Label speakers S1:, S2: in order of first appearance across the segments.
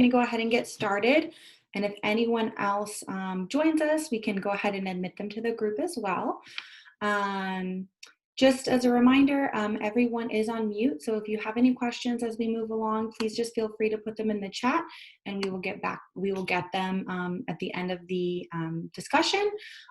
S1: to go ahead and get started. And if anyone else joins us, we can go ahead and admit them to the group as well. Um, just as a reminder, everyone is on mute. So if you have any questions as we move along, please just feel free to put them in the chat and we will get them at the end of the discussion.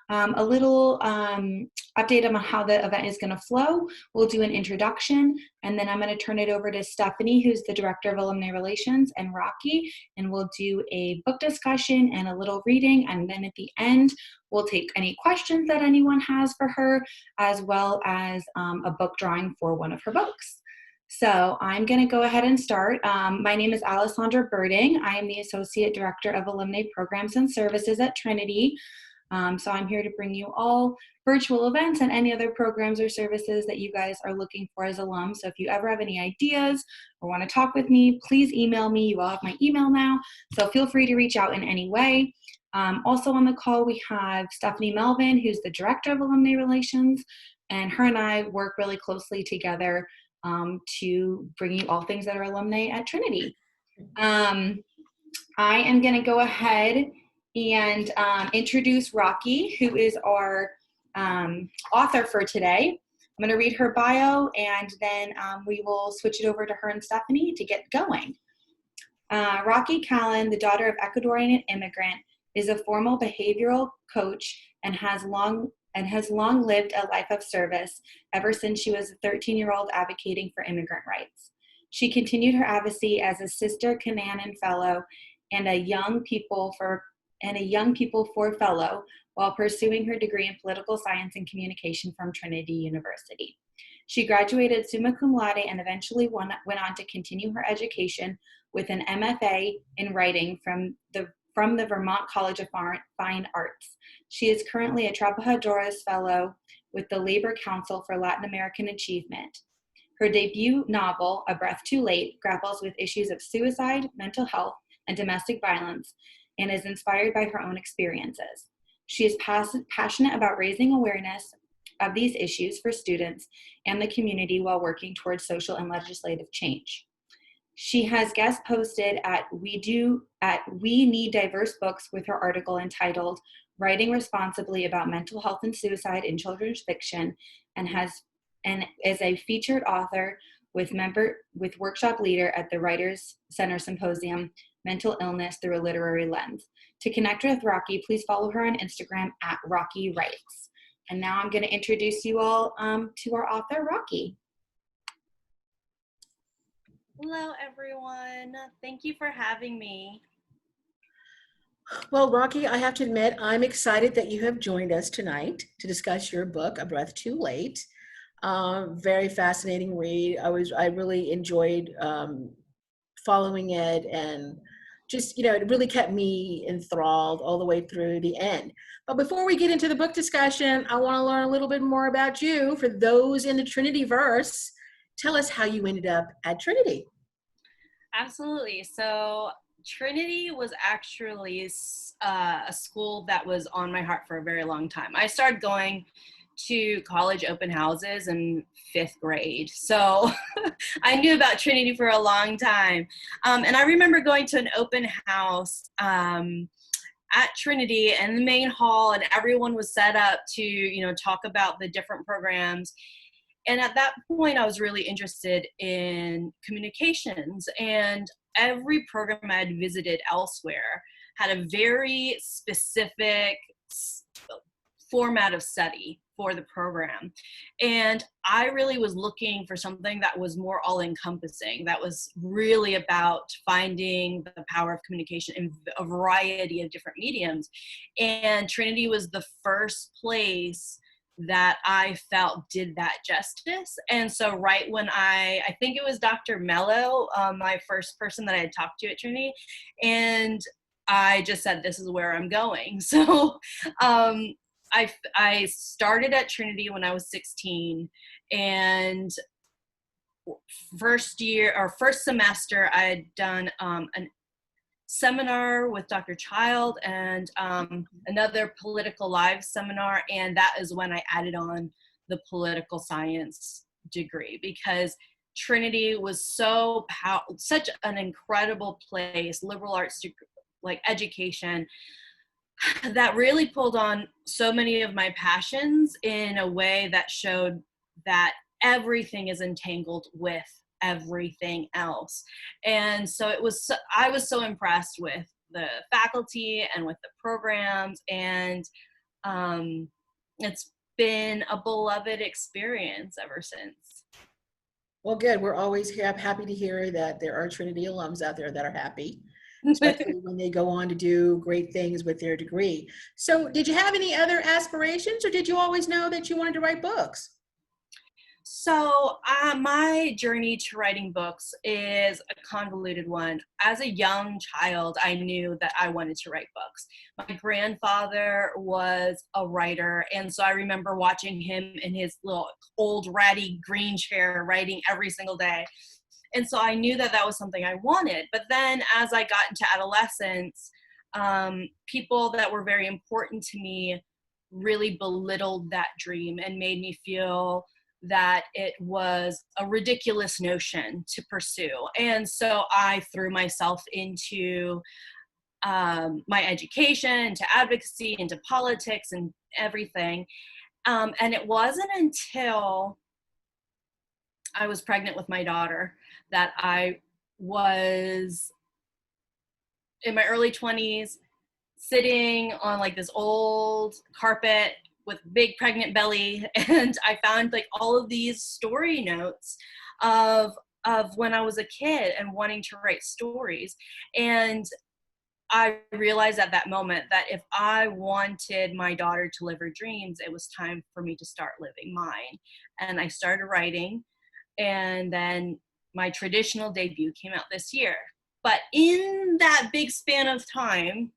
S1: A little update on how the event is going to flow. We'll do an introduction, and then I'm going to turn it over to Stephanie, who's the Director of Alumni Relations, and Rocky, and we'll do a book discussion and a little reading, and then at the end, we'll take any questions that anyone has for her, as well as a book drawing for one of her books. So I'm going to go ahead and start. My name is Alessandra Birding. I am the Associate Director of Alumni Programs and Services at Trinity. So I'm here to bring you all virtual events and any other programs or services that you guys are looking for as alums. So if you ever have any ideas or want to talk with me, please email me. You all have my email now, so feel free to reach out in any way. Also on the call, we have Stephanie Melvin, who's the Director of Alumni Relations, and her and I work really closely together to bring you all things that are alumni at Trinity. I am going to go ahead and introduce Rocky, who is our author for today. I'm going to read her bio, and then we will switch it over to her and Stephanie to get going. Rocky Callen, the daughter of Ecuadorian immigrant, is a formal behavioral coach and has long lived a life of service ever since she was a 13-year-old advocating for immigrant rights. She continued her advocacy as a Sister Callen Fellow and a Young People for Fellow while pursuing her degree in political science and communication from Trinity University. She graduated summa cum laude and eventually went on to continue her education with an MFA in writing from the Vermont College of Fine Arts. She is currently a Trabajadores Fellow with the Labor Council for Latin American Achievement. Her debut novel, A Breath Too Late, grapples with issues of suicide, mental health, and domestic violence, and is inspired by her own experiences. She is passionate about raising awareness of these issues for students and the community while working towards social and legislative change. She has guest posted at We Need Diverse Books with her article entitled Writing Responsibly About Mental Health and Suicide in Children's Fiction, and is a featured author with workshop leader at the Writers Center Symposium, Mental Illness Through a Literary Lens. To connect with Rocky, please follow her on Instagram at Rocky Writes. And now I'm going to introduce you all to our author, Rocky.
S2: Hello, everyone. Thank you for having me.
S3: Well, Rocky, I have to admit, I'm excited that you have joined us tonight to discuss your book, A Breath Too Late. Very fascinating read. I really enjoyed following it, and just, it really kept me enthralled all the way through the end. But before we get into the book discussion, I want to learn a little bit more about you. For those in the Trinityverse, tell us how you ended up at Trinity.
S2: Absolutely. So Trinity was actually a school that was on my heart for a very long time. I started going to college open houses in 5th grade. So I knew about Trinity for a long time. And I remember going to an open house at Trinity in the main hall, and everyone was set up to, talk about the different programs. And at that point, I was really interested in communications, and every program I had visited elsewhere had a very specific format of study for the program. And I really was looking for something that was more all-encompassing, that was really about finding the power of communication in a variety of different mediums. And Trinity was the first place that I felt did that justice. And so right when I think it was Dr. Mello, my first person that I had talked to at Trinity, and I just said, this is where I'm going. So I started at Trinity when I was 16, and first semester I had done an seminar with Dr. Child and another political live seminar, and that is when I added on the political science degree, because Trinity was such an incredible place, liberal arts, like education, that really pulled on so many of my passions in a way that showed that everything is entangled with everything else. And so I was so impressed with the faculty and with the programs, and it's been a beloved experience ever since.
S3: Well, good. We're always happy to hear that there are Trinity alums out there that are happy, especially when they go on to do great things with their degree. So did you have any other aspirations, or did you always know that you wanted to write books?
S2: So my journey to writing books is a convoluted one. As a young child, I knew that I wanted to write books. My grandfather was a writer, and so I remember watching him in his little old ratty green chair writing every single day. And so I knew that that was something I wanted. But then as I got into adolescence, people that were very important to me really belittled that dream and made me feel that it was a ridiculous notion to pursue. And so I threw myself into my education, into advocacy, into politics and everything. And it wasn't until I was pregnant with my daughter that I was in my early 20s, sitting on like this old carpet with big pregnant belly, and I found like all of these story notes of when I was a kid and wanting to write stories. And I realized at that moment that if I wanted my daughter to live her dreams, it was time for me to start living mine. And I started writing, and then my traditional debut came out this year. But in that big span of time,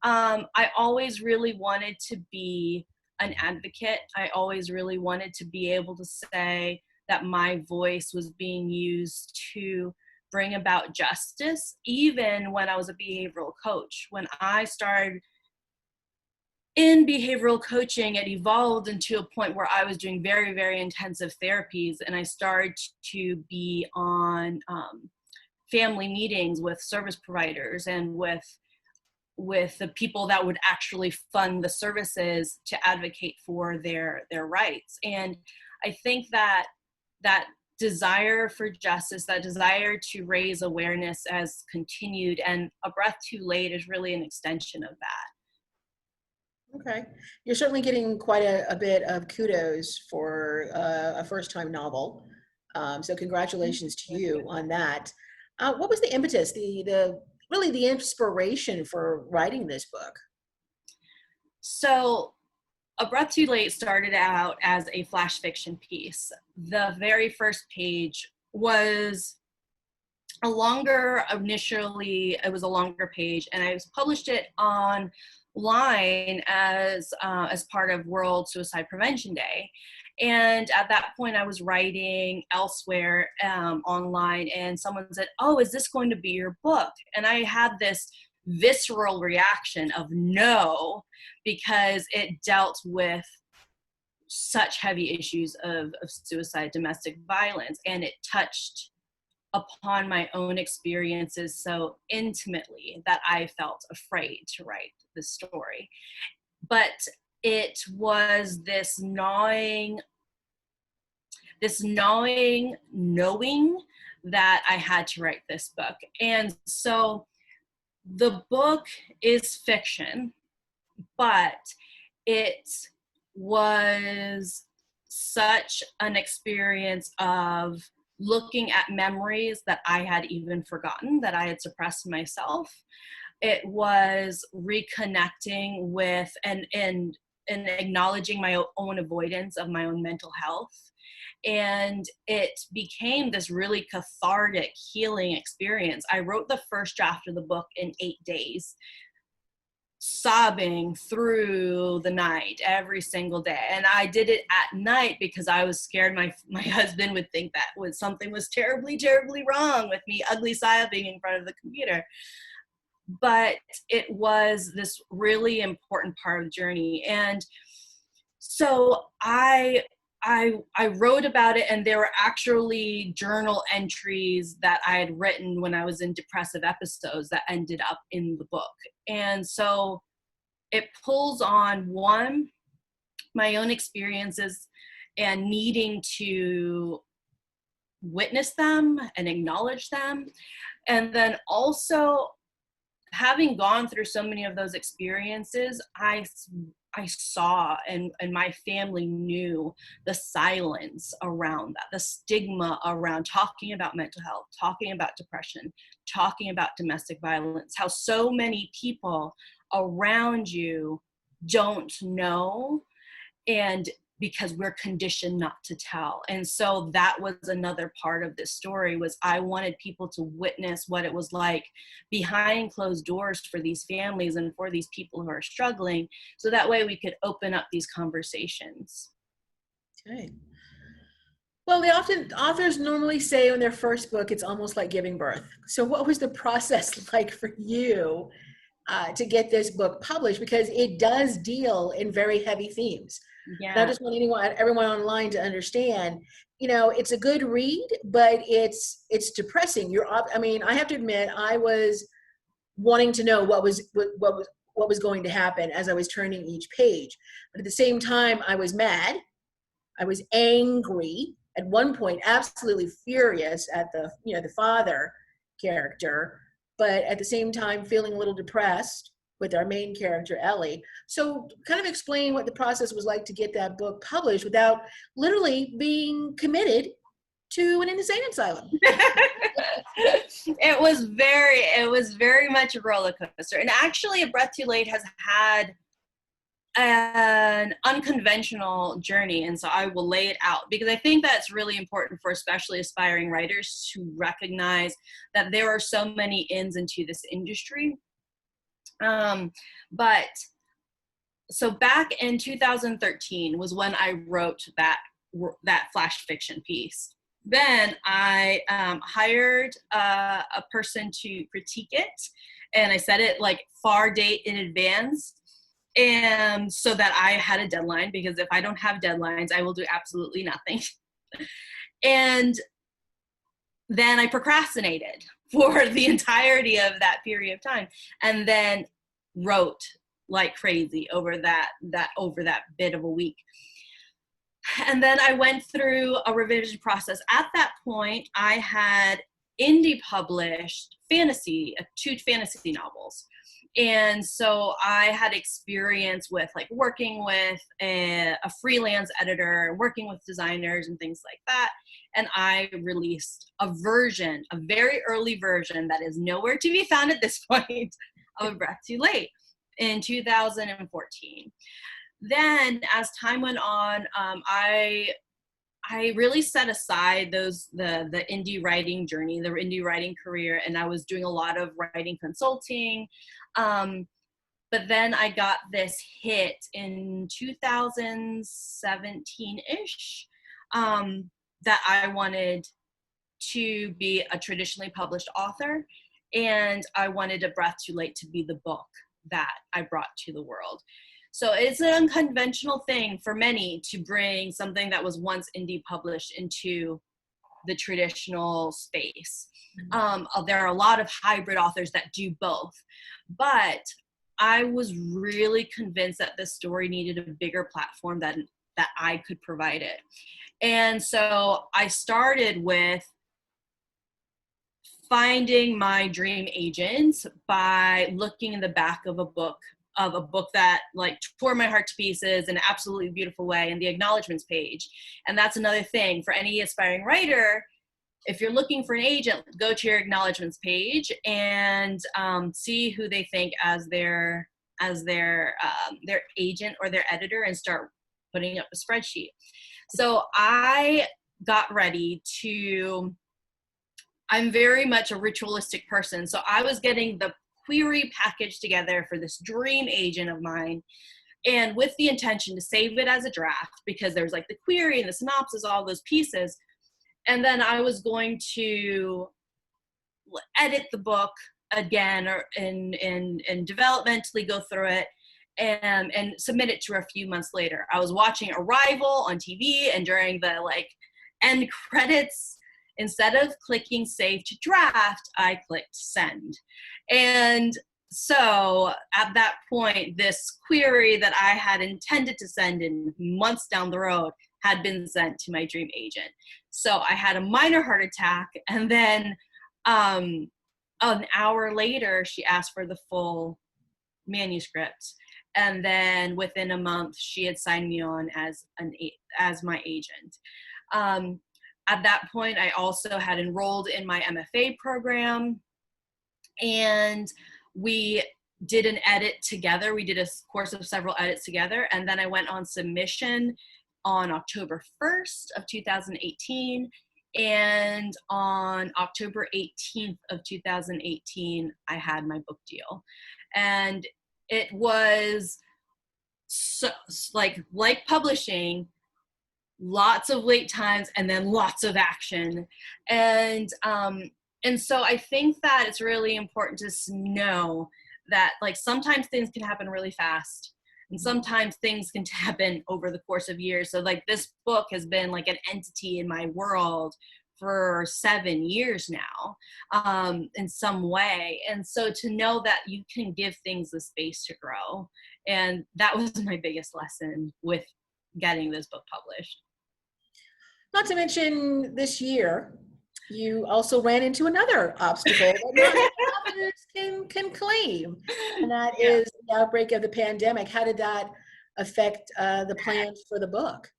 S2: I always really wanted to be an advocate. I always really wanted to be able to say that my voice was being used to bring about justice, even when I was a behavioral coach. When I started in behavioral coaching, it evolved into a point where I was doing very, very intensive therapies, and I started to be on family meetings with service providers and with the people that would actually fund the services to advocate for their rights. And I think that that desire for justice, that desire to raise awareness has continued, and A Breath Too Late is really an extension of that.
S3: Okay. You're certainly getting quite a bit of kudos for a first-time novel. So congratulations to you on that. What was the impetus, really the inspiration for writing this book?
S2: So A Breath Too Late started out as a flash fiction piece. The very first page was initially it was a longer page, and I published it online as part of World Suicide Prevention Day. And at that point I was writing elsewhere online, and someone said, "Oh, is this going to be your book?" And I had this visceral reaction of no, because it dealt with such heavy issues of suicide, domestic violence, and it touched upon my own experiences so intimately that I felt afraid to write the story. But it was this gnawing knowing that I had to write this book. And so the book is fiction, but it was such an experience of looking at memories that I had even forgotten, that I had suppressed myself. It was reconnecting with and acknowledging my own avoidance of my own mental health. And it became this really cathartic, healing experience. I wrote the first draft of the book in 8 days, sobbing through the night every single day. And I did it at night because I was scared my husband would think that something was terribly, terribly wrong with me ugly sobbing in front of the computer. But it was this really important part of the journey. And so I I wrote about it, and there were actually journal entries that I had written when I was in depressive episodes that ended up in the book. And so it pulls on, one, my own experiences and needing to witness them and acknowledge them. And then also, having gone through so many of those experiences, I saw, and my family knew, the silence around that, the stigma around talking about mental health, talking about depression, talking about domestic violence, how so many people around you don't know, and because we're conditioned not to tell. And so that was another part of this story, was I wanted people to witness what it was like behind closed doors for these families and for these people who are struggling, so that way we could open up these conversations.
S3: Okay. Well, authors normally say in their first book, it's almost like giving birth. So what was the process like for you to get this book published? Because it does deal in very heavy themes. And I
S2: Yeah.
S3: just want everyone online to understand, it's a good read, but it's depressing. I mean, I have to admit, I was wanting to know what was going to happen as I was turning each page. But at the same time, I was mad. I was angry. At one point, absolutely furious at the father character, but at the same time, feeling a little depressed with our main character, Ellie. So kind of explain what the process was like to get that book published without literally being committed to an insane asylum.
S2: It was very much a roller coaster. And actually, A Breath Too Late has had an unconventional journey, and so I will lay it out, because I think that's really important for especially aspiring writers to recognize that there are so many ins into this industry. But so back in 2013 was when I wrote that flash fiction piece. Then I hired a person to critique it, and I set it like far date in advance, and so that I had a deadline, because if I don't have deadlines, I will do absolutely nothing. And then I procrastinated for the entirety of that period of time, and then wrote like crazy over that bit of a week. And then I went through a revision process. At that point, I had indie published two fantasy novels. And so I had experience with like working with a freelance editor, working with designers and things like that. And I released a very early version that is nowhere to be found at this point, of A Breath Too Late in 2014. Then as time went on, I really set aside the indie writing journey, the indie writing career, and I was doing a lot of writing consulting. But then I got this hit in 2017-ish, that I wanted to be a traditionally published author, and I wanted A Breath Too Late to be the book that I brought to the world. So it's an unconventional thing for many to bring something that was once indie published into the traditional space. There are a lot of hybrid authors that do both, but I was really convinced that this story needed a bigger platform that I could provide it. And so I started with finding my dream agent by looking in the back of a book that like tore my heart to pieces in an absolutely beautiful way, in the acknowledgments page. And that's another thing for any aspiring writer. If you're looking for an agent, go to your acknowledgments page and see who they think as their agent or their editor, and start putting up a spreadsheet. So I got ready to, I'm very much a ritualistic person. So I was getting the query package together for this dream agent of mine, and with the intention to save it as a draft, because there's like the query and the synopsis, all those pieces. And then I was going to edit the book again, or and developmentally go through it and submit it to her a few months later. I was watching Arrival on TV, and during the end credits, instead of clicking save to draft, I clicked send. And so at that point, this query that I had intended to send in months down the road had been sent to my dream agent. So I had a minor heart attack, and then an hour later, she asked for the full manuscript. And then within a month, she had signed me on as my agent. At that point, I also had enrolled in my MFA program, and we did an edit together. We did a course of several edits together, and then I went on submission on October 1st of 2018, and on October 18th of 2018, I had my book deal. And it was so, like publishing, lots of wait times and then lots of action. And so I think that it's really important to know that sometimes things can happen really fast, and sometimes things can happen over the course of years. So this book has been an entity in my world for 7 years now, in some way. And so to know that you can give things the space to grow. And that was my biggest lesson with getting this book published.
S3: Not to mention this year, you also ran into another obstacle that not many authors can claim, and that is the outbreak of the pandemic. How did that affect the plans for the book?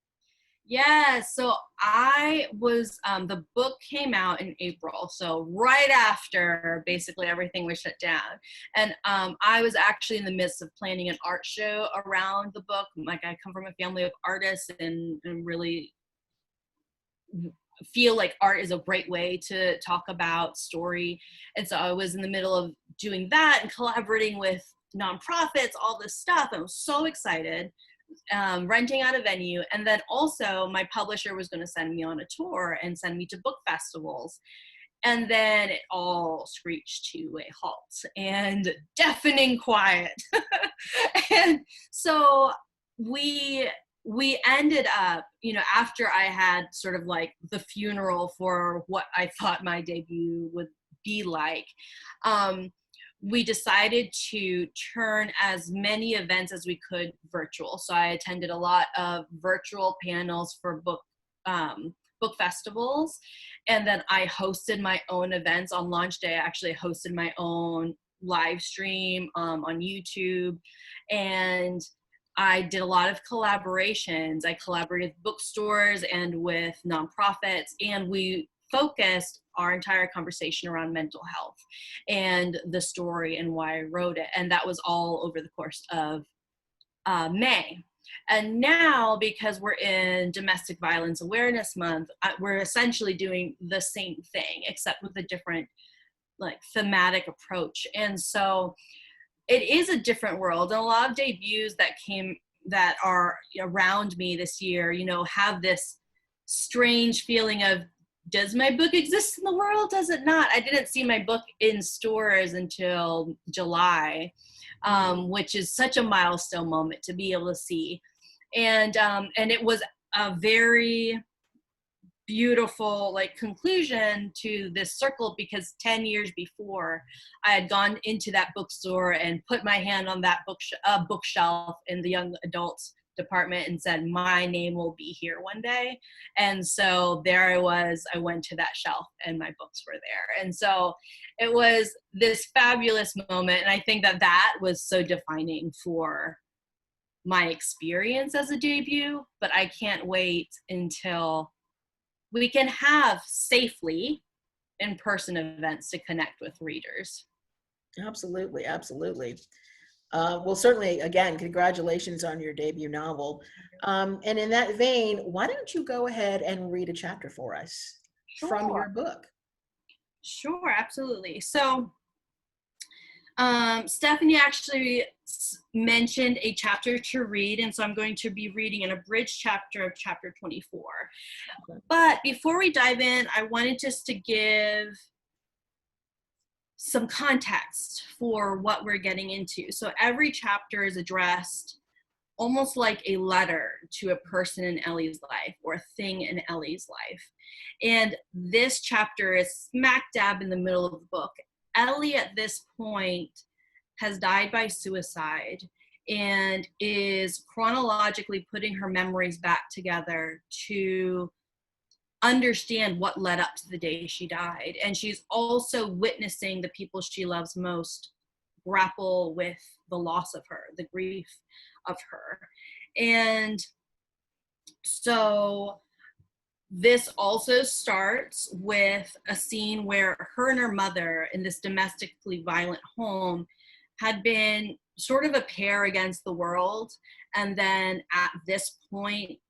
S2: Yeah, so I was, the book came out in April, so right after basically everything was shut down. And I was actually in the midst of planning an art show around the book. I come from a family of artists and really feel like art is a great way to talk about story. And so I was in the middle of doing that and collaborating with nonprofits, all this stuff. I was so excited, renting out a venue. And then also my publisher was going to send me on a tour and send me to book festivals. And then it all screeched to a halt and deafening quiet. And so we ended up, after I had sort of the funeral for what I thought my debut would be like, we decided to turn as many events as we could virtual. So I attended a lot of virtual panels for book festivals. And then I hosted my own events on launch day. I actually hosted my own live stream on YouTube. And I did a lot of collaborations. I collaborated with bookstores and with nonprofits, and we focused our entire conversation around mental health and the story and why I wrote it. And that was all over the course of May. And now, because we're in Domestic Violence Awareness Month, we're essentially doing the same thing, except with a different thematic approach. And so it is a different world. And a lot of debuts that are around me this year, have this strange feeling of, does my book exist in the world? Does it not? I didn't see my book in stores until July, which is such a milestone moment to be able to see. And it was a very beautiful conclusion to this circle, because 10 years before I had gone into that bookstore and put my hand on that bookshelf in the young adults department and said, my name will be here one day. And so there I was, I went to that shelf and my books were there. And so it was this fabulous moment. And I think that was so defining for my experience as a debut, but I can't wait until we can have safely in-person events to connect with readers.
S3: Absolutely, absolutely. Well, certainly, again, congratulations on your debut novel. And in that vein, why don't you go ahead and read a chapter for us from your book?
S2: Sure, absolutely. So Stephanie actually mentioned a chapter to read, and so I'm going to be reading an abridged chapter of chapter 24. Okay. But before we dive in, I wanted just to give some context for what we're getting into. So every chapter is addressed almost like a letter to a person in Ellie's life or a thing in Ellie's life. And this chapter is smack dab in the middle of the book. Ellie at this point has died by suicide and is chronologically putting her memories back together to understand what led up to the day she died. And she's also witnessing the people she loves most grapple with the loss of her, the grief of her. And so this also starts with a scene where her and her mother in this domestically violent home had been sort of a pair against the world. And then at this point,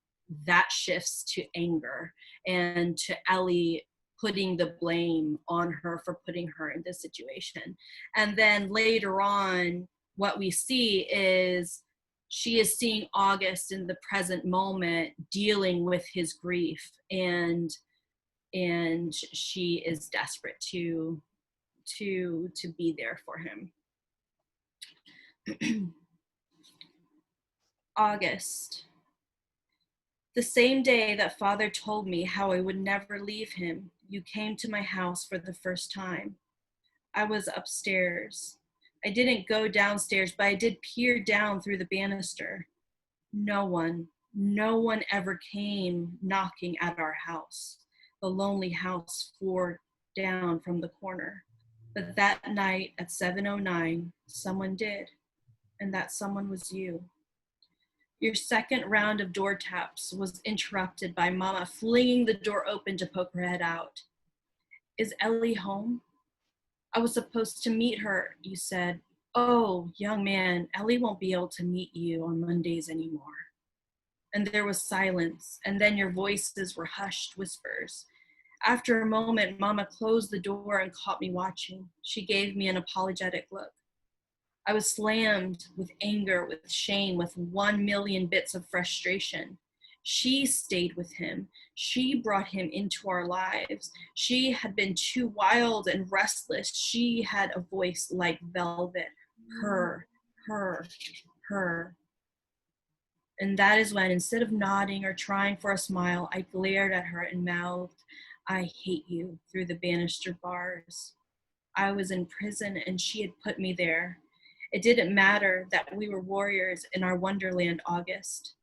S2: that shifts to anger and to Ellie putting the blame on her for putting her in this situation. And then later on, what we see is she is seeing August in the present moment dealing with his grief, and she is desperate to be there for him. August. The same day that Father told me how I would never leave him, you came to my house for the first time. I was upstairs. I didn't go downstairs, but I did peer down through the banister. No one ever came knocking at our house, the lonely house 4 down from the corner. But that night at 7:09, someone did, and that someone was you. Your second round of door taps was interrupted by Mama flinging the door open to poke her head out. Is Ellie home? I was supposed to meet her, you said. Oh, young man, Ellie won't be able to meet you on Mondays anymore. And there was silence, and then your voices were hushed whispers. After a moment, Mama closed the door and caught me watching. She gave me an apologetic look. I was slammed with anger, with shame, with 1,000,000 bits of frustration. She stayed with him. She brought him into our lives. She had been too wild and restless. She had a voice like velvet. Her. And that is when, instead of nodding or trying for a smile, I glared at her and mouthed, I hate you, through the banister bars. I was in prison and she had put me there. It didn't matter that we were warriors in our wonderland, August.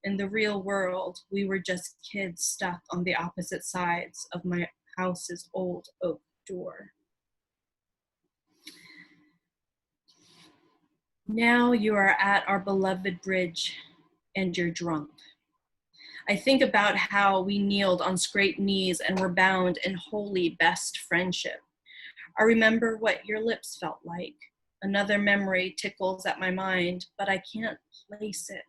S2: In the real world, we were just kids stuck on the opposite sides of my house's old oak door. Now you are at our beloved bridge and you're drunk. I think about how we kneeled on scraped knees and were bound in holy best friendship. I remember what your lips felt like. Another memory tickles at my mind, but I can't place it.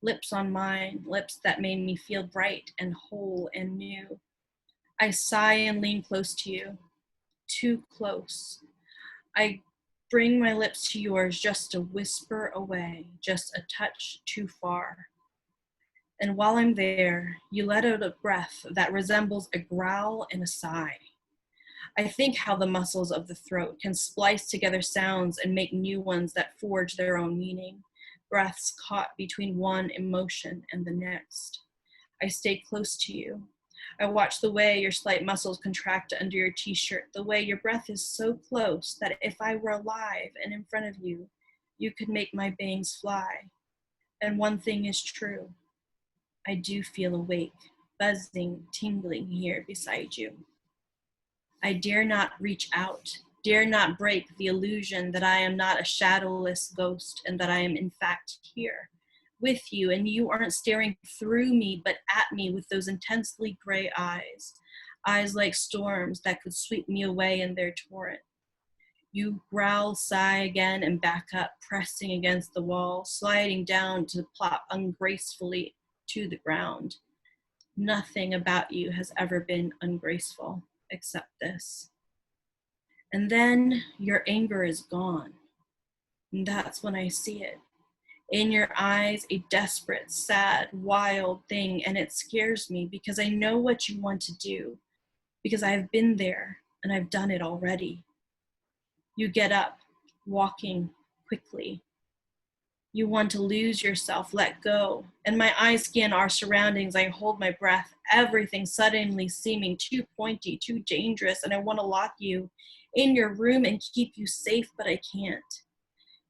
S2: Lips on mine, lips that made me feel bright and whole and new. I sigh and lean close to you, too close. I bring my lips to yours just a whisper away, just a touch too far. And while I'm there, you let out a breath that resembles a growl and a sigh. I think how the muscles of the throat can splice together sounds and make new ones that forge their own meaning, breaths caught between one emotion and the next. I stay close to you. I watch the way your slight muscles contract under your t-shirt, the way your breath is so close that if I were alive and in front of you, you could make my bangs fly. And one thing is true. I do feel awake, buzzing, tingling here beside you. I dare not reach out, dare not break the illusion that I am not a shadowless ghost and that I am in fact here with you, and you aren't staring through me but at me with those intensely gray eyes, eyes like storms that could sweep me away in their torrent. You growl, sigh again, and back up, pressing against the wall, sliding down to plop ungracefully to the ground. Nothing about you has ever been ungraceful except this. And then your anger is gone. And that's when I see it. In your eyes, a desperate, sad, wild thing, and it scares me because I know what you want to do, because I've been there and I've done it already. You get up, walking quickly. You want to lose yourself, let go. And my eyes scan our surroundings. I hold my breath, everything suddenly seeming too pointy, too dangerous, and I want to lock you in your room and keep you safe, but I can't.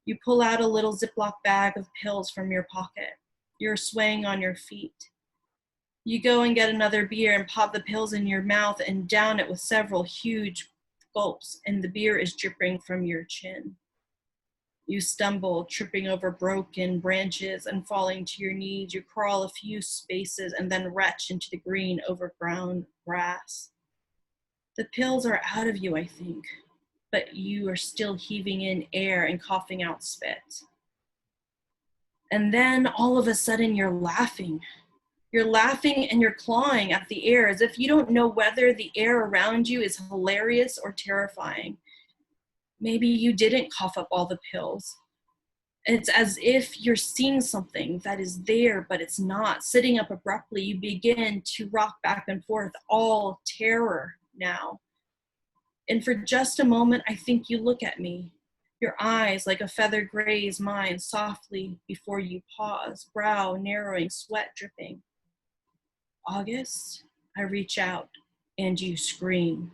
S2: You pull out a little Ziploc bag of pills from your pocket. You're swaying on your feet. You go and get another beer and pop the pills in your mouth and down it with several huge gulps, and the beer is dripping from your chin. You stumble, tripping over broken branches and falling to your knees. You crawl a few spaces and then retch into the green, overgrown grass. The pills are out of you, I think, but you are still heaving in air and coughing out spit. And then all of a sudden you're laughing. You're laughing and you're clawing at the air as if you don't know whether the air around you is hilarious or terrifying. Maybe you didn't cough up all the pills. It's as if you're seeing something that is there, but it's not. Sitting up abruptly, you begin to rock back and forth, all terror now. And for just a moment, I think you look at me. Your eyes, like a feather, graze mine softly before you pause, brow narrowing, sweat dripping. August, I reach out, and you scream.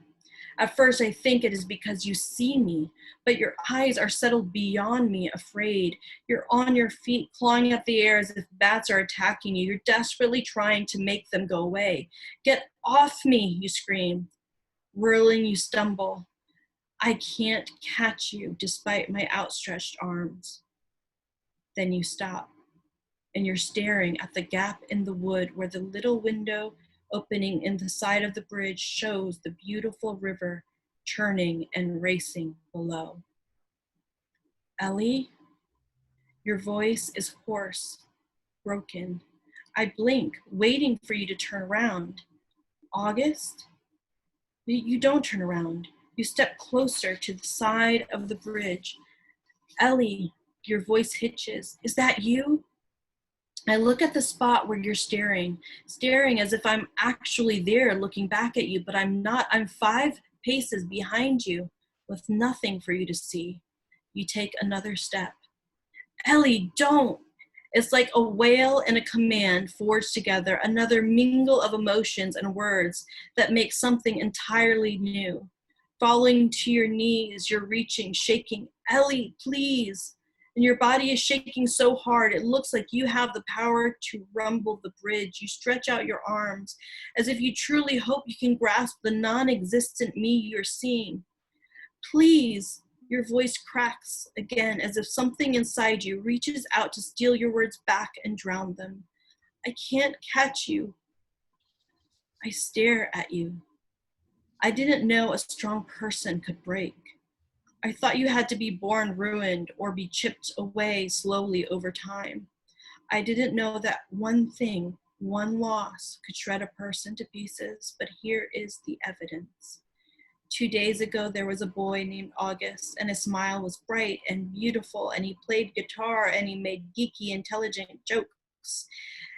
S2: At first, I think it is because you see me, but your eyes are settled beyond me, afraid. You're on your feet, clawing at the air as if bats are attacking you. You're desperately trying to make them go away. Get off me, you scream. Whirling, you stumble. I can't catch you despite my outstretched arms. Then you stop, and you're staring at the gap in the wood where the little window opening in the side of the bridge shows the beautiful river churning and racing below. Ellie, your voice is hoarse, broken. I blink, waiting for you to turn around. August, you don't turn around. You step closer to the side of the bridge. Ellie, your voice hitches. Is that you? I look at the spot where you're staring as if I'm actually there looking back at you, but I'm not. I'm 5 paces behind you with nothing for you to see. You take another step. Ellie, don't. It's like a wail and a command forged together, another mingle of emotions and words that make something entirely new. Falling to your knees, you're reaching, shaking. Ellie, please. And your body is shaking so hard, it looks like you have the power to rumble the bridge. You stretch out your arms as if you truly hope you can grasp the non-existent me you're seeing. Please, your voice cracks again as if something inside you reaches out to steal your words back and drown them. I can't catch you. I stare at you. I didn't know a strong person could break. I thought you had to be born ruined or be chipped away slowly over time. I didn't know that one thing, one loss, could shred a person to pieces, but here is the evidence. 2 days ago, there was a boy named August, and his smile was bright and beautiful, and he played guitar, and he made geeky, intelligent jokes,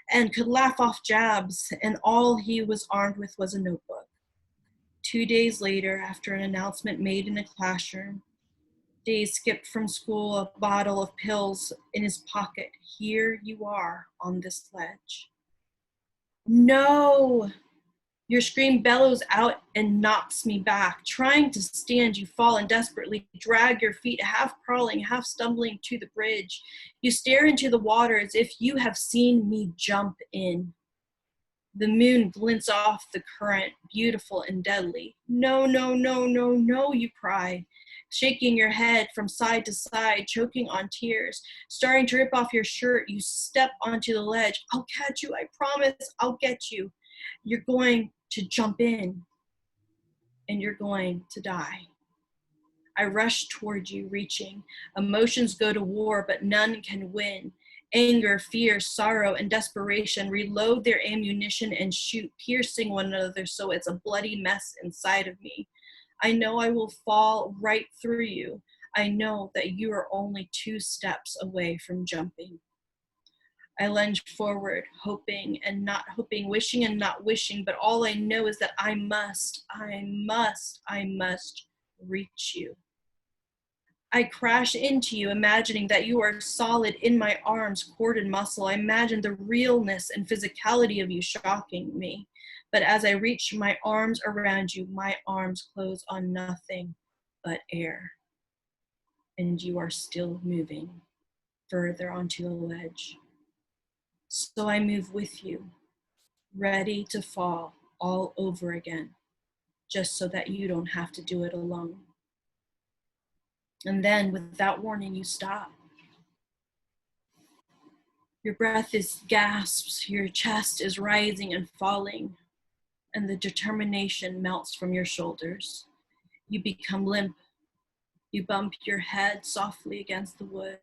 S2: and could laugh off jabs, and all he was armed with was a notebook. 2 days later, after an announcement made in a classroom, days skipped from school, a bottle of pills in his pocket. Here you are on this ledge. No! Your scream bellows out and knocks me back. Trying to stand, you fall and desperately drag your feet, half crawling, half stumbling to the bridge. You stare into the water as if you have seen me jump in. The moon glints off the current, beautiful and deadly. No, no, no, no, no, you cry, shaking your head from side to side, choking on tears, starting to rip off your shirt. You step onto the ledge. I'll catch you, I promise, I'll get you. You're going to jump in, and you're going to die. I rush toward you, reaching. Emotions go to war, but none can win. Anger, fear, sorrow, and desperation reload their ammunition and shoot, piercing one another so it's a bloody mess inside of me. I know I will fall right through you. I know that you are only 2 steps away from jumping. I lunge forward, hoping and not hoping, wishing and not wishing, but all I know is that I must reach you. I crash into you, imagining that you are solid in my arms, cord and muscle. I imagine the realness and physicality of you shocking me. But as I reach my arms around you, my arms close on nothing but air. And you are still moving further onto the ledge. So I move with you, ready to fall all over again, just so that you don't have to do it alone. And then, without warning, you stop. Your breath is gasps, your chest is rising and falling, and the determination melts from your shoulders. You become limp. You bump your head softly against the wood.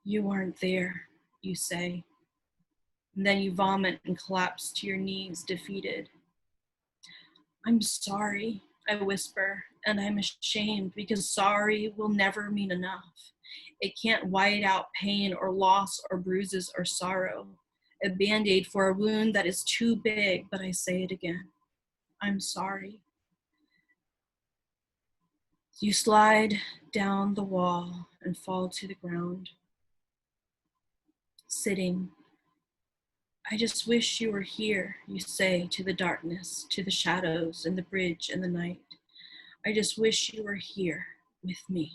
S2: You weren't there, you say. And then you vomit and collapse to your knees, defeated. I'm sorry, I whisper, and I'm ashamed because sorry will never mean enough. It can't white out pain or loss or bruises or sorrow. A band-aid for a wound that is too big, but I say it again. I'm sorry. You slide down the wall and fall to the ground. Sitting. I just wish you were here, you say to the darkness, to the shadows and the bridge and the night. I just wish you were here with me.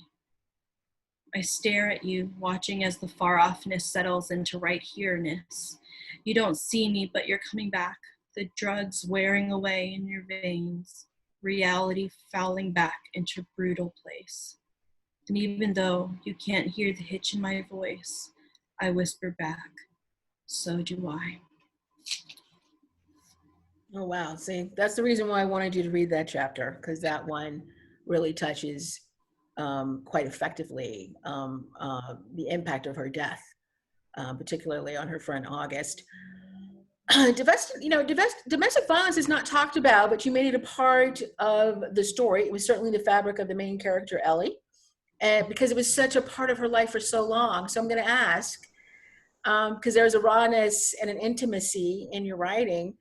S2: I stare at you, watching as the far-offness settles into right here-ness. You don't see me, but you're coming back, the drugs wearing away in your veins, reality fouling back into a brutal place. And even though you can't hear the hitch in my voice, I whisper back, so do I.
S3: Oh, wow. See, that's the reason why I wanted you to read that chapter, because that one really touches quite effectively the impact of her death, particularly on her friend August. Domestic violence is not talked about, but you made it a part of the story. It was certainly the fabric of the main character, Ellie, and because it was such a part of her life for so long. So I'm going to ask, because there's a rawness and an intimacy in your writing.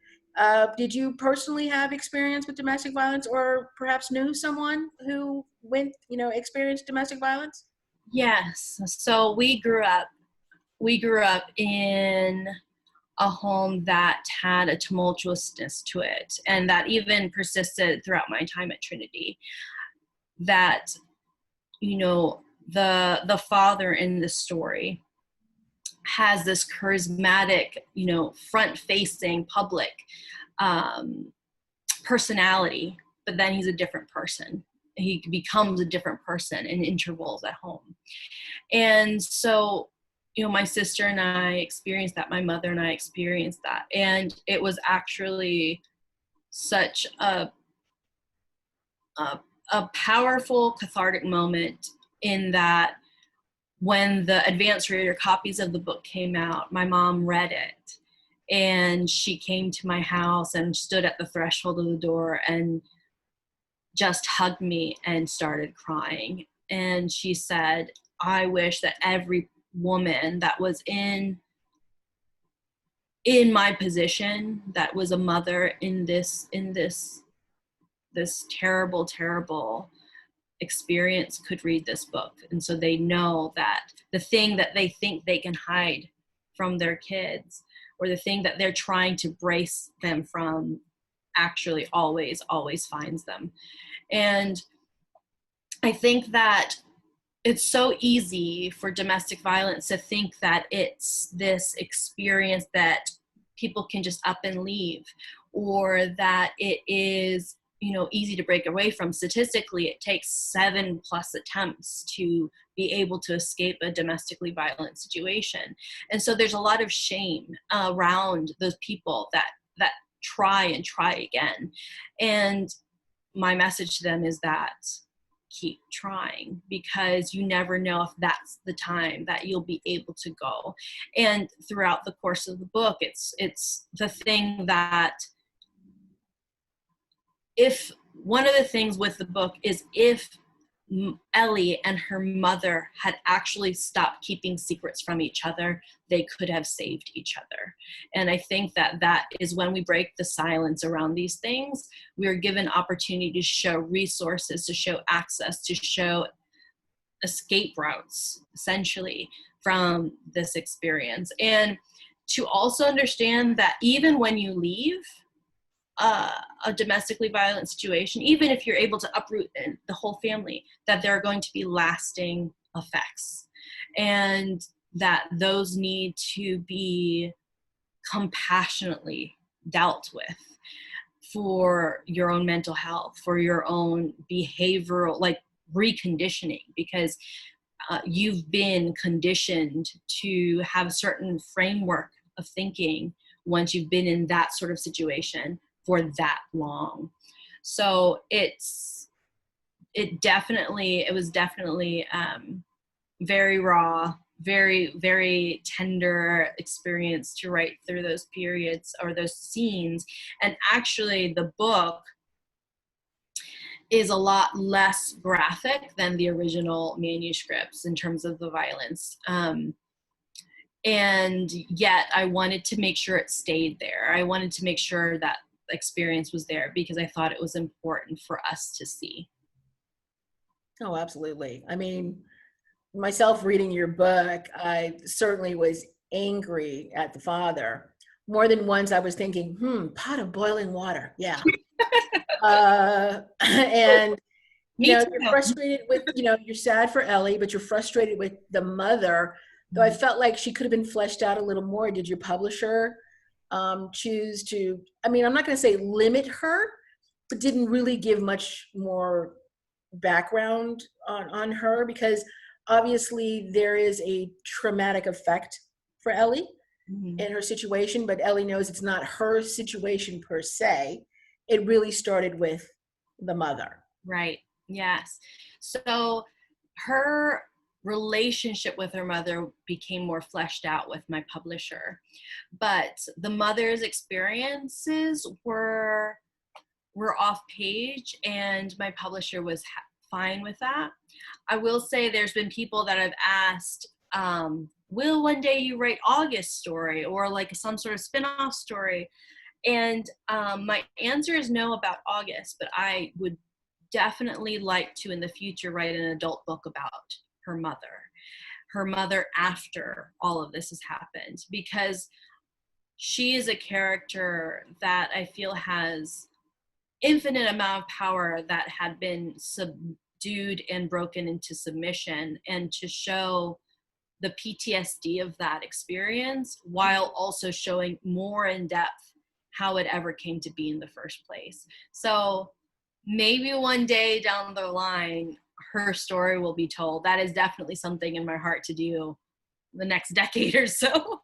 S3: Did you personally have experience with domestic violence, or perhaps knew someone who experienced domestic violence?
S2: Yes. So we grew up in a home that had a tumultuousness to it, and that even persisted throughout my time at Trinity. That, the father in this story has this charismatic, front-facing public personality, but then he's a different person. He becomes a different person in intervals at home. And so, my sister and I experienced that. My mother and I experienced that. And it was actually such a powerful cathartic moment, in that when the advanced reader copies of the book came out, my mom read it, and she came to my house and stood at the threshold of the door and just hugged me and started crying. And she said, I wish that every woman that was in my position, that was a mother in this terrible experience, could read this book. And so they know that the thing that they think they can hide from their kids, or the thing that they're trying to brace them from, actually always finds them. And I think that it's so easy for domestic violence to think that it's this experience that people can just up and leave, or that it is, easy to break away from. Statistically, it takes 7+ attempts to be able to escape a domestically violent situation. And so there's a lot of shame around those people that try and try again. And my message to them is that keep trying, because you never know if that's the time that you'll be able to go. And throughout the course of the book, it's the thing that, if one of the things with the book is, if Ellie and her mother had actually stopped keeping secrets from each other, they could have saved each other. And I think that that is when we break the silence around these things, we are given opportunity to show resources, to show access, to show escape routes, essentially, from this experience. And to also understand that even when you leave a domestically violent situation, even if you're able to uproot the whole family, that there are going to be lasting effects, and that those need to be compassionately dealt with for your own mental health, for your own behavioral, like reconditioning, because you've been conditioned to have a certain framework of thinking once you've been in that sort of situation for that long. So it was definitely very raw, very, very tender experience to write through those periods or those scenes. And actually the book is a lot less graphic than the original manuscripts in terms of the violence. And yet I wanted to make sure it stayed there. I wanted to make sure that experience was there because I thought it was important for us to see.
S3: Oh, absolutely. I mean, myself reading your book, I certainly was angry at the father. More than once I was thinking, pot of boiling water. Yeah. And
S2: Me too.
S3: you're frustrated with, you're sad for Ellie, but you're frustrated with the mother. Though I felt like she could have been fleshed out a little more. Did your publisher choose to, I'm not going to say limit her, but didn't really give much more background on her? Because obviously there is a traumatic effect for Ellie in her situation, but Ellie knows it's not her situation per se. It really started with the mother.
S2: Right. Yes. So her relationship with her mother became more fleshed out with my publisher, but the mother's experiences were off page, and my publisher was fine with that. I will say there's been people that have asked, will one day you write August's story or like some sort of spin-off story? And my answer is no about August, but I would definitely like to in the future write an adult book about her mother after all of this has happened, because she is a character that I feel has infinite amount of power that had been subdued and broken into submission, and to show the PTSD of that experience while also showing more in depth how it ever came to be in the first place. So maybe one day down the line, her story will be told. That is definitely something in my heart to do the next decade or so.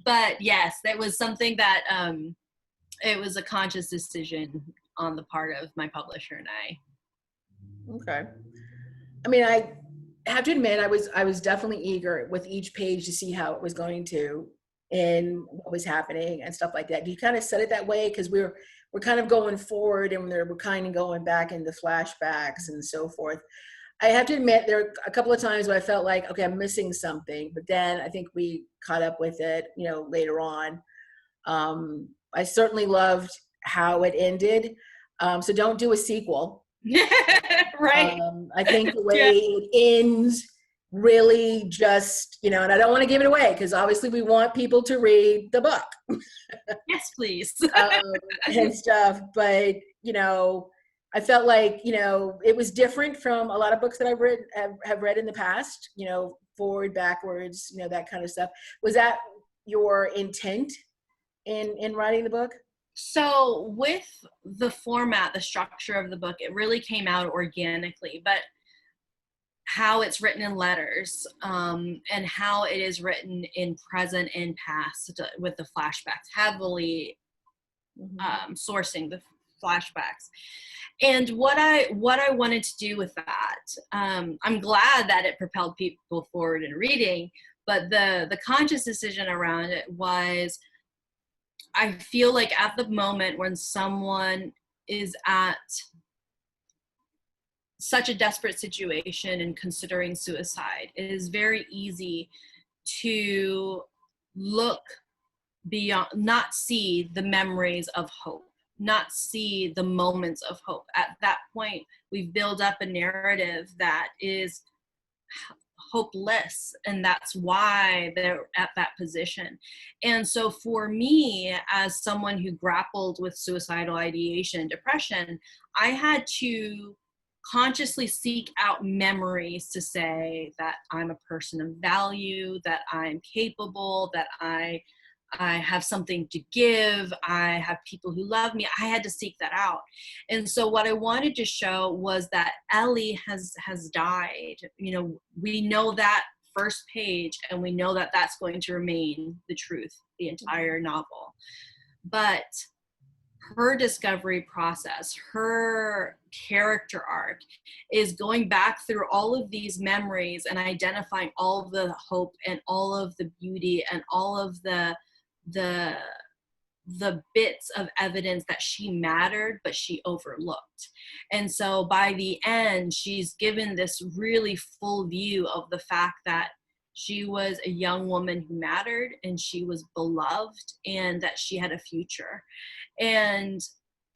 S2: But yes, that was something that it was a conscious decision on the part of my publisher and I.
S3: Okay. I have to admit, I was definitely eager with each page to see how it was going to and what was happening and stuff like that. Do you kind of set it that way? Because we're kind of going forward and we're kind of going back into flashbacks and so forth. I have to admit, there are a couple of times where I felt like, okay, I'm missing something, but then I think we caught up with it, later on. I certainly loved how it ended. So don't do a sequel.
S2: Right.
S3: I think the way it ends really just, and I don't want to give it away because obviously we want people to read the book.
S2: Yes, please.
S3: And stuff. But, I felt like, it was different from a lot of books that have read in the past, forward, backwards, that kind of stuff. Was that your intent in writing the book?
S2: So with the format, the structure of the book, it really came out organically, but how it's written in letters and how it is written in present and past with the flashbacks, heavily sourcing the flashbacks. And what I wanted to do with that, I'm glad that it propelled people forward in reading, but the conscious decision around it was, I feel like at the moment when someone is at such a desperate situation and considering suicide, it is very easy to look beyond, not see the memories of hope, not see the moments of hope. At that point, we've built up a narrative that is hopeless, and that's why they're at that position. And so for me, as someone who grappled with suicidal ideation and depression, I had to consciously seek out memories to say that I'm a person of value, that I'm capable, that I have something to give, I have people who love me. I had to seek that out. And so what I wanted to show was that Ellie has died. You know, we know that first page, and we know that that's going to remain the truth, the entire novel. But her discovery process, her character arc, is going back through all of these memories and identifying all of the hope and all of the beauty and all of the bits of evidence that she mattered, but she overlooked. And so by the end, she's given this really full view of the fact that she was a young woman who mattered, and she was beloved, and that she had a future. And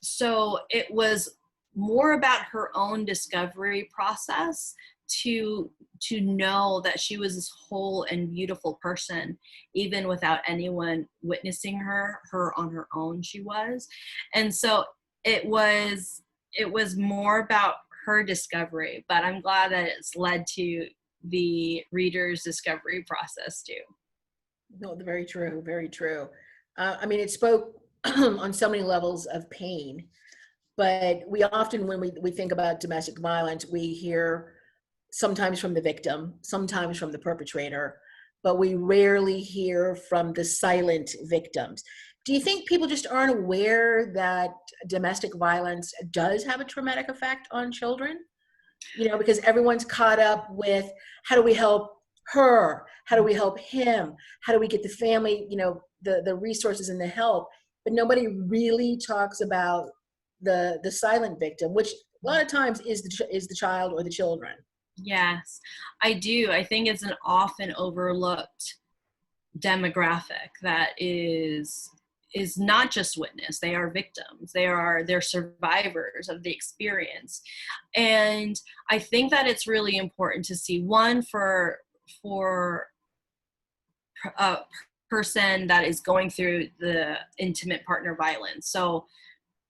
S2: so it was more about her own discovery process to know that she was this whole and beautiful person, even without anyone witnessing her on her own. She was. And so it was more about her discovery, but I'm glad that it's led to the reader's discovery process too.
S3: No, very true, very true. I mean, it spoke on so many levels of pain, but we often, when we think about domestic violence, we hear sometimes from the victim, sometimes from the perpetrator, but we rarely hear from the silent victims. Do you think people just aren't aware that domestic violence does have a traumatic effect on children? You know, because everyone's caught up with, how do we help her? How do we help him? How do we get the family, you know, the resources and the help? But nobody really talks about the silent victim, which a lot of times is the child or the children.
S2: Yes, I do. I think it's an often overlooked demographic that is not just witness. They are victims. They're survivors of the experience. And I think that it's really important to see, one, for a person that is going through the intimate partner violence. So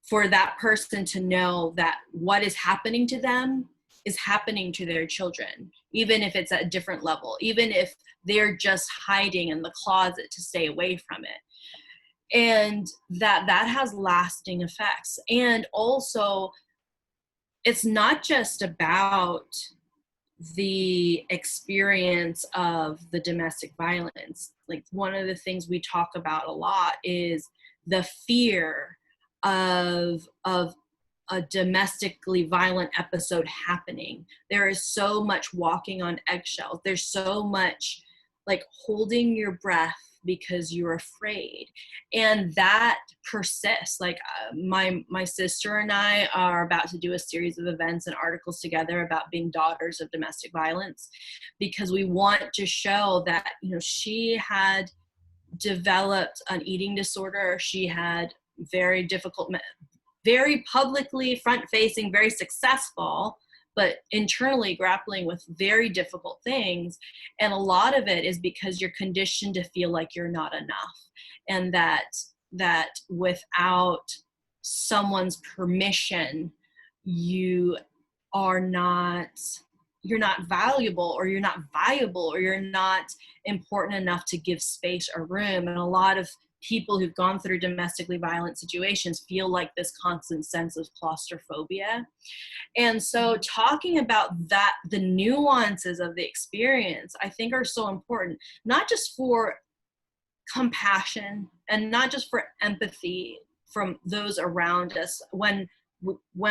S2: for that person to know that what is happening to them is happening to their children, even if it's at a different level, even if they're just hiding in the closet to stay away from it. And that has lasting effects. And also, it's not just about the experience of the domestic violence. Like, one of the things we talk about a lot is the fear of a domestically violent episode happening. There is so much walking on eggshells. There's so much like holding your breath because you're afraid, and that persists. Like my sister and I are about to do a series of events and articles together about being daughters of domestic violence, because we want to show that, you know, she had developed an eating disorder. She had very difficult, very publicly front-facing, very successful, but internally grappling with very difficult things. And a lot of it is because you're conditioned to feel like you're not enough, and that without someone's permission, you're not valuable, or you're not viable, or you're not important enough to give space or room. And a lot of people who've gone through domestically violent situations feel like this constant sense of claustrophobia. And so talking about that, the nuances of the experience, I think are so important, not just for compassion and not just for empathy from those around us. When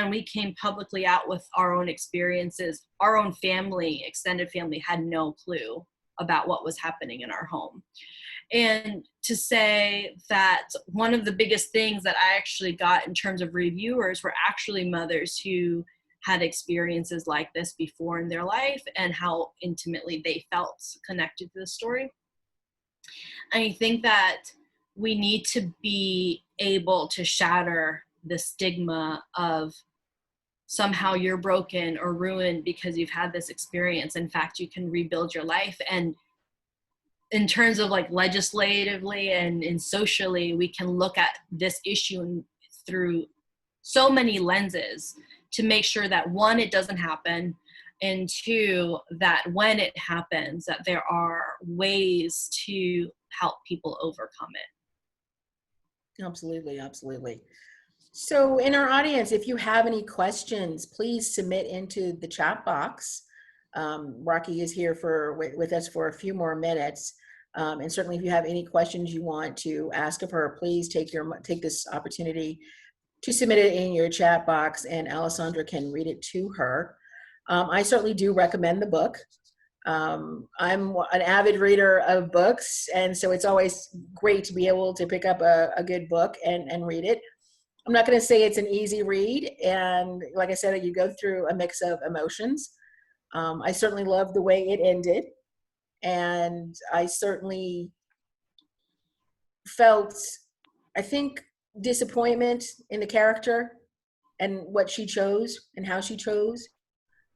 S2: we came publicly out with our own experiences, our own family, extended family, had no clue about what was happening in our home. And to say that one of the biggest things that I actually got in terms of reviewers were actually mothers who had experiences like this before in their life and how intimately they felt connected to the story. And I think that we need to be able to shatter the stigma of somehow you're broken or ruined because you've had this experience. In fact, you can rebuild your life. And in terms of like legislatively and socially, we can look at this issue through so many lenses to make sure that, one, it doesn't happen, and two, that when it happens, that there are ways to help people overcome it.
S3: Absolutely, absolutely. So in our audience, if you have any questions, please submit into the chat box. Rocky is here with us for a few more minutes. And certainly if you have any questions you want to ask of her, please take this opportunity to submit it in your chat box, and Alessandra can read it to her. I certainly do recommend the book. I'm an avid reader of books, and so it's always great to be able to pick up a good book and read it. I'm not going to say it's an easy read, and like I said, you go through a mix of emotions. I certainly love the way it ended, and I certainly felt, I think, disappointment in the character and what she chose and how she chose.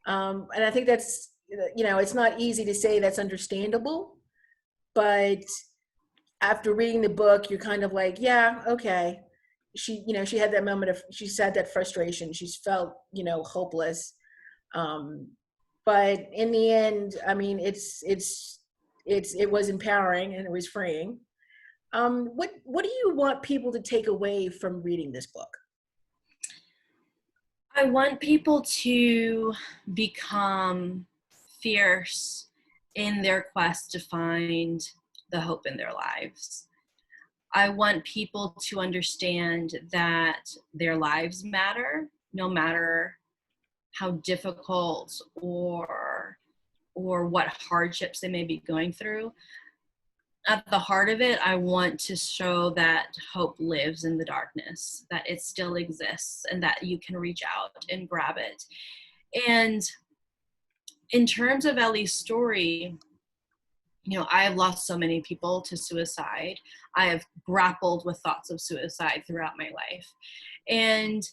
S3: And I think that's, it's not easy to say that's understandable, but after reading the book, you're kind of like, yeah, okay. She had that moment she's had that frustration. She's felt, hopeless. But in the end, I mean, it was empowering and it was freeing. What do you want people to take away from reading this book?
S2: I want people to become fierce in their quest to find the hope in their lives. I want people to understand that their lives matter, no matter how difficult or what hardships they may be going through. At the heart of it, I want to show that hope lives in the darkness, that it still exists, and that you can reach out and grab it. And in terms of Ellie's story, I have lost so many people to suicide. I have grappled with thoughts of suicide throughout my life. And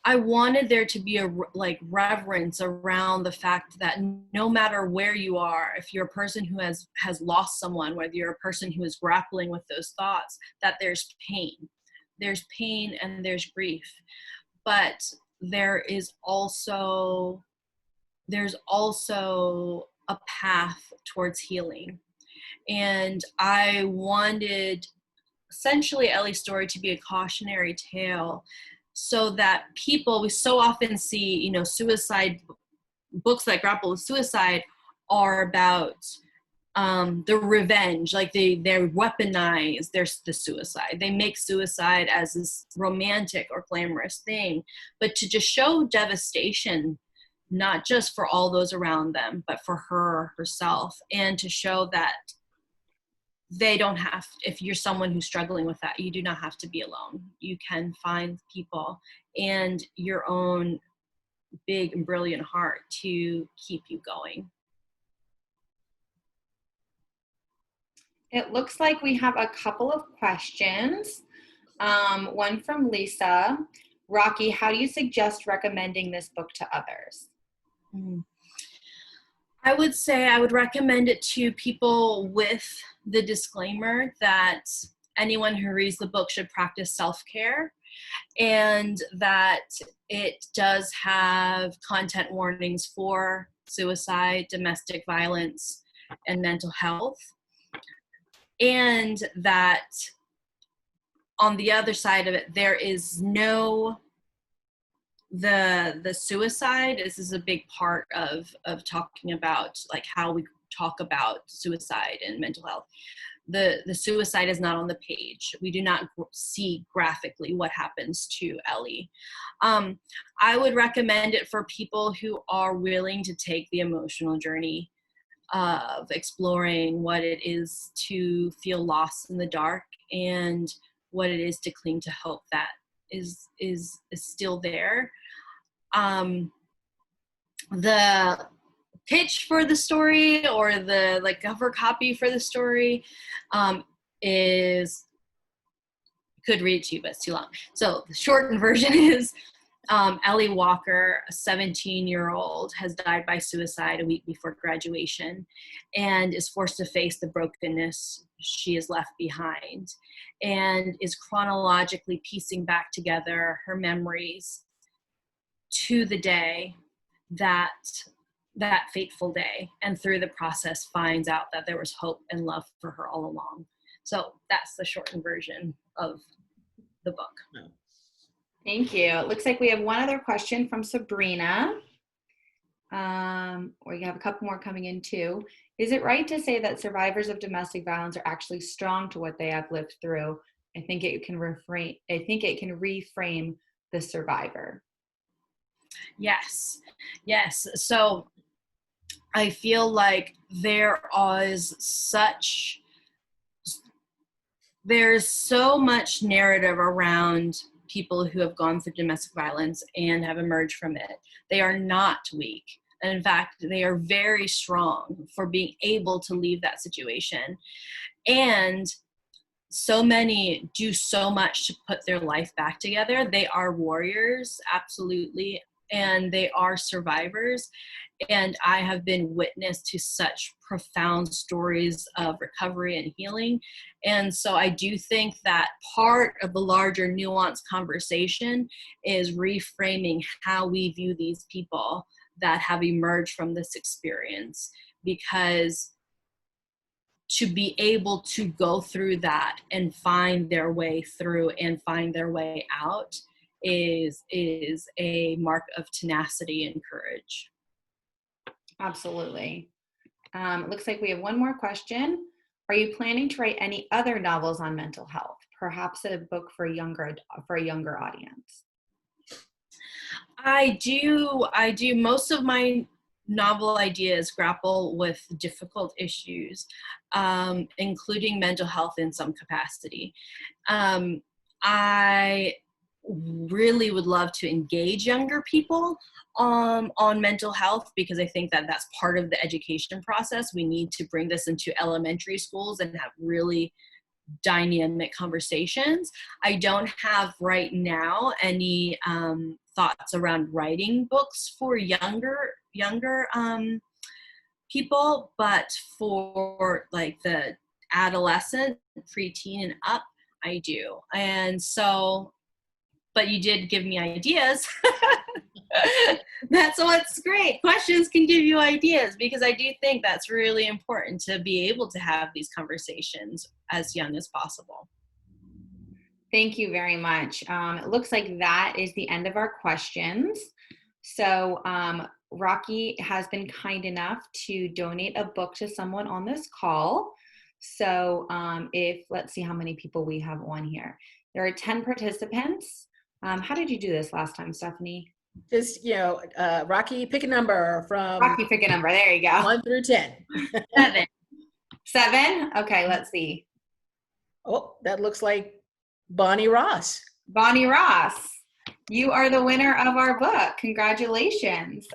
S2: I wanted there to be a reverence around the fact that no matter where you are, if you're a person who has lost someone, whether you're a person who is grappling with those thoughts, that there's pain. There's pain and there's grief. But there's also a path towards healing. And I wanted essentially Ellie's story to be a cautionary tale, so that we so often see, suicide books that grapple with suicide are about the revenge, like they're weaponized. There's the suicide. They make suicide as this romantic or glamorous thing, but to just show devastation, not just for all those around them, but for herself, and to show that they don't have, if you're someone who's struggling with that, you do not have to be alone. You can find people and your own big and brilliant heart to keep you going.
S1: It looks like we have a couple of questions. One from Lisa. Rocky, how do you suggest recommending this book to others?
S2: I would say I would recommend it to people with the disclaimer that anyone who reads the book should practice self-care, and that it does have content warnings for suicide, domestic violence, and mental health. And that on the other side of it, there is no, the suicide, this is a big part of talking about like how we talk about suicide and mental health. The suicide is not on the page. We do not see graphically what happens to Ellie. I would recommend it for people who are willing to take the emotional journey of exploring what it is to feel lost in the dark and what it is to cling to hope that is still there. The pitch for the story, or the like cover copy for the story, is, could read to you, but it's too long. So the shortened version is, Ellie Walker, a 17-year-old, has died by suicide a week before graduation and is forced to face the brokenness she has left behind, and is chronologically piecing back together her memories to the day, that fateful day, and through the process finds out that there was hope and love for her all along. So that's the shortened version of the book.
S1: Thank you. It looks like we have one other question from Sabrina. Or you have a couple more coming in too. Is it right to say that survivors of domestic violence are actually strong to what they have lived through? I think it can reframe the survivor.
S2: Yes. So I feel like there's so much narrative around people who have gone through domestic violence and have emerged from it. They are not weak. And in fact, they are very strong for being able to leave that situation. And so many do so much to put their life back together. They are warriors, absolutely. And they are survivors. And I have been witness to such profound stories of recovery and healing. And so I do think that part of the larger nuanced conversation is reframing how we view these people that have emerged from this experience, because to be able to go through that and find their way through and find their way out is a mark of tenacity and courage.
S1: Absolutely. It looks like we have one more question. Are you planning to write any other novels on mental health? Perhaps a book for a younger audience?
S2: I do. Most of my novel ideas grapple with difficult issues, including mental health in some capacity. I really would love to engage younger people on mental health, because I think that that's part of the education process. We need to bring this into elementary schools and have really dynamic conversations. I don't have right now any thoughts around writing books for younger people, but for like the adolescent, preteen and up, I do. And so, but you did give me ideas. That's what's great. Questions can give you ideas, because I do think that's really important to be able to have these conversations as young as possible.
S1: Thank you very much. It looks like that is the end of our questions. So Rocky has been kind enough to donate a book to someone on this call. So let's see how many people we have on here. There are 10 participants. How did you do this last time, Stephanie?
S3: Just, Rocky, pick a number from
S1: Rocky, pick a number. There you go.
S3: 1 through 10.
S2: 7.
S1: 7? Okay, let's see.
S3: Oh, that looks like Bonnie Ross.
S1: Bonnie Ross, you are the winner of our book. Congratulations.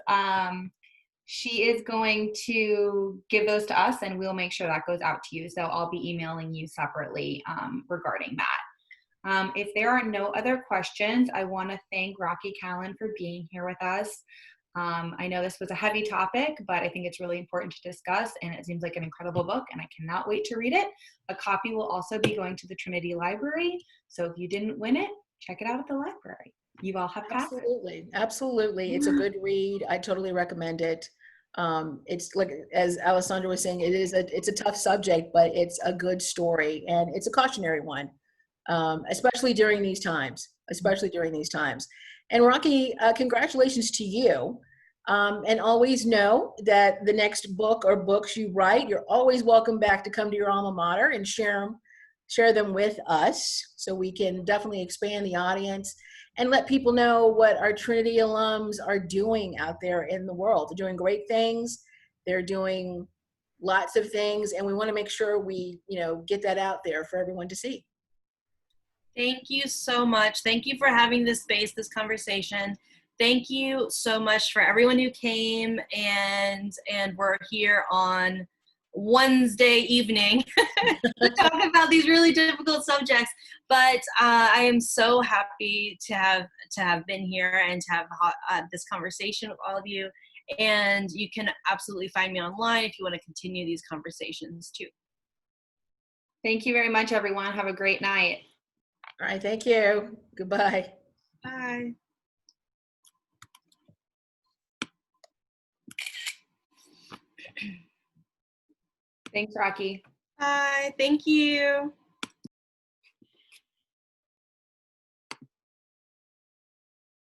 S1: She is going to give those to us, and we'll make sure that goes out to you. So I'll be emailing you separately regarding that. If there are no other questions, I want to thank Rocky Callen for being here with us. I know this was a heavy topic, but I think it's really important to discuss, and it seems like an incredible book, and I cannot wait to read it. A copy will also be going to the Trinity Library, so if you didn't win it, check it out at the library. You all have passed.
S3: Absolutely. It's a good read. I totally recommend it. It's like, as Alessandra was saying, it's a tough subject, but it's a good story, and it's a cautionary one. Especially during these times. And Rocky, congratulations to you. And always know that the next book or books you write, you're always welcome back to come to your alma mater and share them with us, so we can definitely expand the audience and let people know what our Trinity alums are doing out there in the world. They're doing great things. They're doing lots of things, and we want to make sure we, get that out there for everyone to see.
S2: Thank you so much. Thank you for having this space, this conversation. thank you so much for everyone who came and we're here on Wednesday evening to talk about these really difficult subjects. But I am so happy to have been here and to have this conversation with all of you. And you can absolutely find me online if you want to continue these conversations too.
S1: Thank you very much, everyone. Have a great night.
S3: All right, thank you. Goodbye.
S2: Bye.
S1: Thanks, Rocky.
S2: Bye. Thank you.